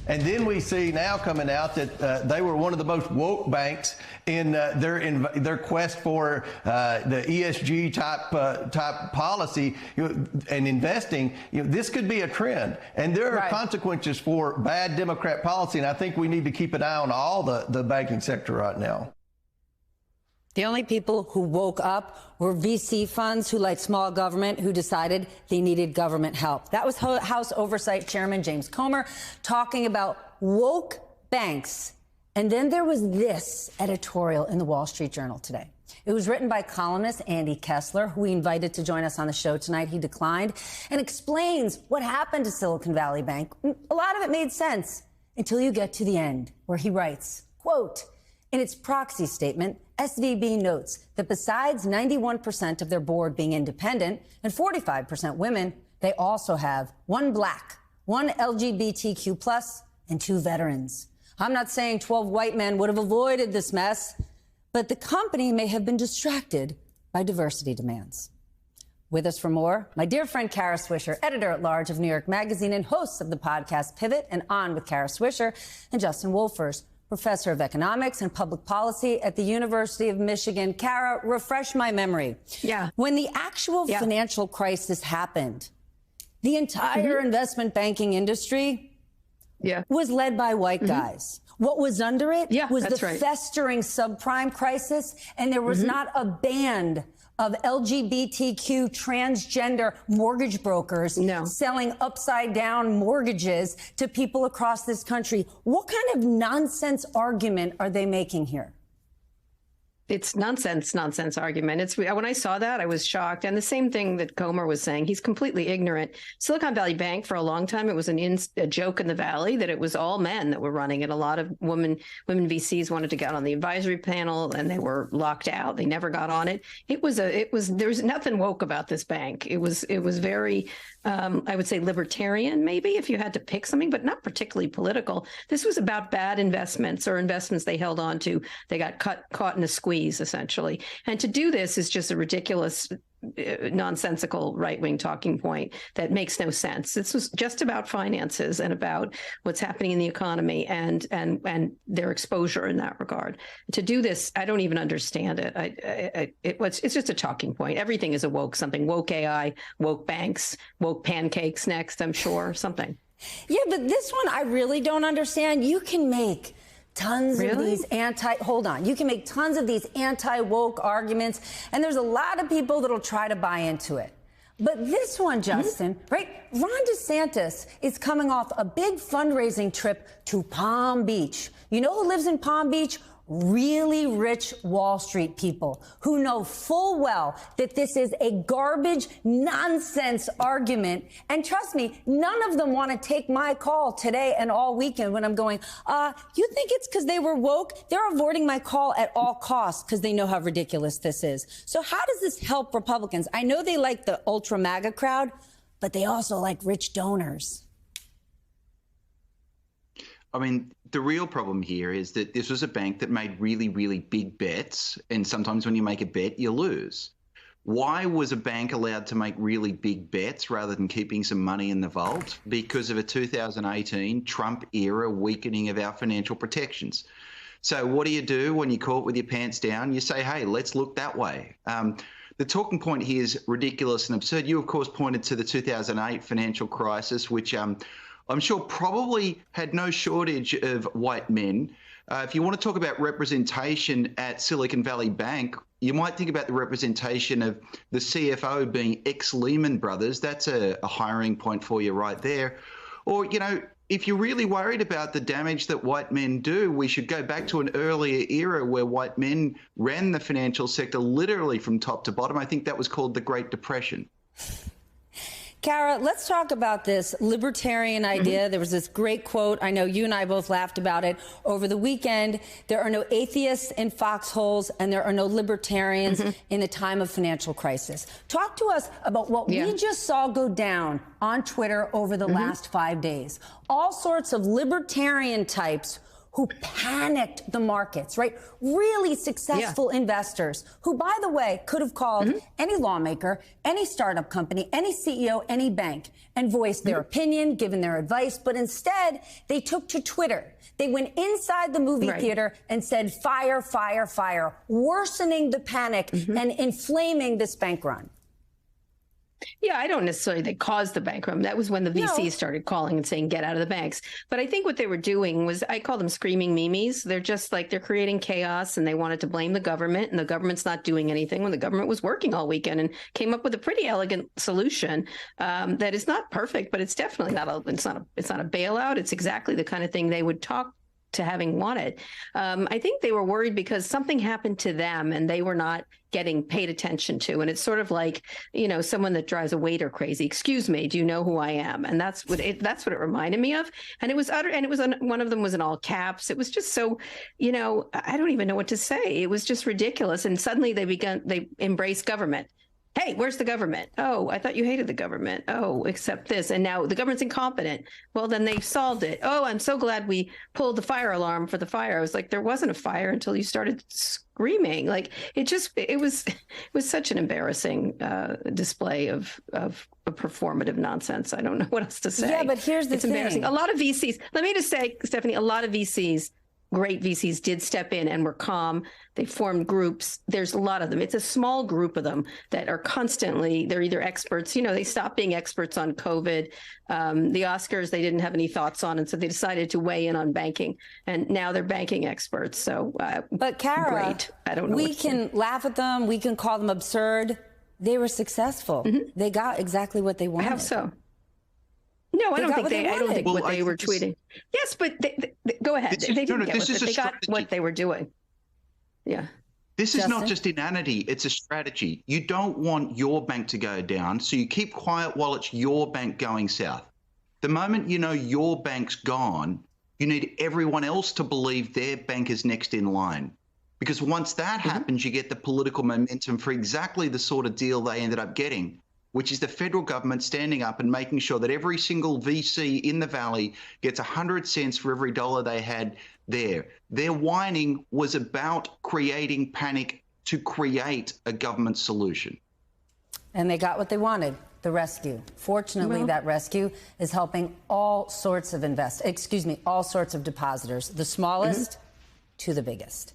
And then we see now coming out that they were one of the most woke banks in their quest for the ESG type policy and investing. This could be a trend, and there are consequences for bad Democrat policy. And I think we need to keep an eye on all the banking sector right now. The only people who woke up were VC funds who like small government, who decided they needed government help. That was House Oversight Chairman James Comer talking about woke banks. And then there was this editorial in the Wall Street Journal today. It was written by columnist Andy Kessler, who we invited to join us on the show tonight. He declined, and explains what happened to Silicon Valley Bank. A lot of it made sense until you get to the end, where he writes, quote, in its proxy statement, SVB notes that besides 91% of their board being independent and 45% women, they also have one black, one LGBTQ+, and 2 veterans. I'm not saying 12 white men would have avoided this mess, but the company may have been distracted by diversity demands. With us for more, my dear friend Kara Swisher, editor-at-large of New York Magazine and host of the podcast Pivot and On with Kara Swisher, and Justin Wolfers, professor of economics and public policy at the University of Michigan. Kara, refresh my memory. Yeah. When the actual financial crisis happened, the entire investment banking industry was led by white guys. What was under it was the festering subprime crisis, and there was not a band of LGBTQ transgender mortgage brokers selling upside down mortgages to people across this country. What kind of nonsense argument are they making here? It's nonsense argument. It's when I saw that, I was shocked. And the same thing that Comer was saying, he's completely ignorant. Silicon Valley Bank, for a long time, it was a joke in the Valley that it was all men that were running it. A lot of women VCs wanted to get on the advisory panel, and they were locked out. They never got on it. There was nothing woke about this bank. It was very, I would say, libertarian, maybe, if you had to pick something, but not particularly political. This was about bad investments or investments they held on to. They got caught in a squeeze, essentially. And to do this is just a ridiculous, nonsensical right-wing talking point that makes no sense. This was just about finances and about what's happening in the economy and their exposure in that regard. To do this, I don't even understand it. It's just a talking point. Everything is a woke something. Woke AI, woke banks, woke pancakes next, I'm sure, something. Yeah, but this one I really don't understand. You can make tons of these you can make tons of these anti-woke arguments, and there's a lot of people that'll try to buy into it. But this one, Justin, right? Ron DeSantis is coming off a big fundraising trip to Palm Beach. You know who lives in Palm Beach? Really rich Wall Street people who know full well that this is a garbage, nonsense argument. And trust me, none of them want to take my call today and all weekend when I'm going, you think it's because they were woke? They're avoiding my call at all costs because they know how ridiculous this is. So how does this help Republicans? I know they like the ultra MAGA crowd, but they also like rich donors. I mean, the real problem here is that this was a bank that made really, really big bets. And sometimes when you make a bet, you lose. Why was a bank allowed to make really big bets rather than keeping some money in the vault? Because of a 2018 Trump era weakening of our financial protections. So what do when you're caught with your pants down? You say, hey, let's look that way. The talking point here is ridiculous and absurd. You, of course, pointed to the 2008 financial crisis, which I'm sure probably had no shortage of white men. If you want to talk about representation at Silicon Valley Bank, you might think about the representation of the CFO being ex-Lehman Brothers. That's a hiring point for you right there. Or, if you're really worried about the damage that white men do, we should go back to an earlier era where white men ran the financial sector literally from top to bottom. I think that was called the Great Depression. Kara, let's talk about this libertarian idea. There was this great quote. I know you and I both laughed about it over the weekend. There are no atheists in foxholes, and there are no libertarians in a time of financial crisis. Talk to us about what we just saw go down on Twitter over the last 5 days. All sorts of libertarian types who panicked the markets, right? Really successful investors who, by the way, could have called any lawmaker, any startup company, any CEO, any bank, and voiced their opinion, given their advice. But instead, they took to Twitter. They went inside the movie theater and said, fire, fire, fire, worsening the panic and inflaming this bank run. Yeah, I don't necessarily think they caused the bank run. That was when the VCs started calling and saying, get out of the banks. But I think what they were doing was, I call them screaming memes. They're just like, they're creating chaos, and they wanted to blame the government, and the government's not doing anything when the government was working all weekend and came up with a pretty elegant solution that is not perfect, but it's definitely not it's not a bailout. It's exactly the kind of thing they would talk to having wanted. I think they were worried because something happened to them and they were not getting paid attention to. And it's sort of like, someone that drives a waiter crazy. Excuse me, do you know who I am? And that's what it reminded me of. And it was one of them was in all caps. It was just so, I don't even know what to say. It was just ridiculous. And suddenly they embraced government. Hey, where's the government? Oh, I thought you hated the government. Oh, except this. And now the government's incompetent. Well, then they've solved it. Oh, I'm so glad we pulled the fire alarm for the fire. I was like, there wasn't a fire until you started screaming. Like, it was such an embarrassing display of a performative nonsense. I don't know what else to say. Yeah, but here's the thing. It's embarrassing. A lot of VCs, let me just say, Stephanie, a lot of VCs, great VCs, did step in and were calm. They formed groups. There's a lot of them. It's a small group of them that are constantly, they're either experts, they stopped being experts on COVID. The Oscars, they didn't have any thoughts on, and so they decided to weigh in on banking. And now they're banking experts. So, but Kara, great. I don't know. We can laugh at them. We can call them absurd. They were successful. They got exactly what they wanted. I have so. No, I don't think what they were tweeting. Yes, but go ahead. They didn't get what they got what they were doing. Yeah. This is not just inanity, it's a strategy. You don't want your bank to go down, so you keep quiet while it's your bank going south. The moment you know your bank's gone, you need everyone else to believe their bank is next in line. Because once that happens, you get the political momentum for exactly the sort of deal they ended up getting, which is the federal government standing up and making sure that every single VC in the Valley gets 100 cents for every dollar they had there. Their whining was about creating panic to create a government solution. And they got what they wanted, the rescue. Fortunately, that rescue is helping all sorts of all sorts of depositors, the smallest to the biggest.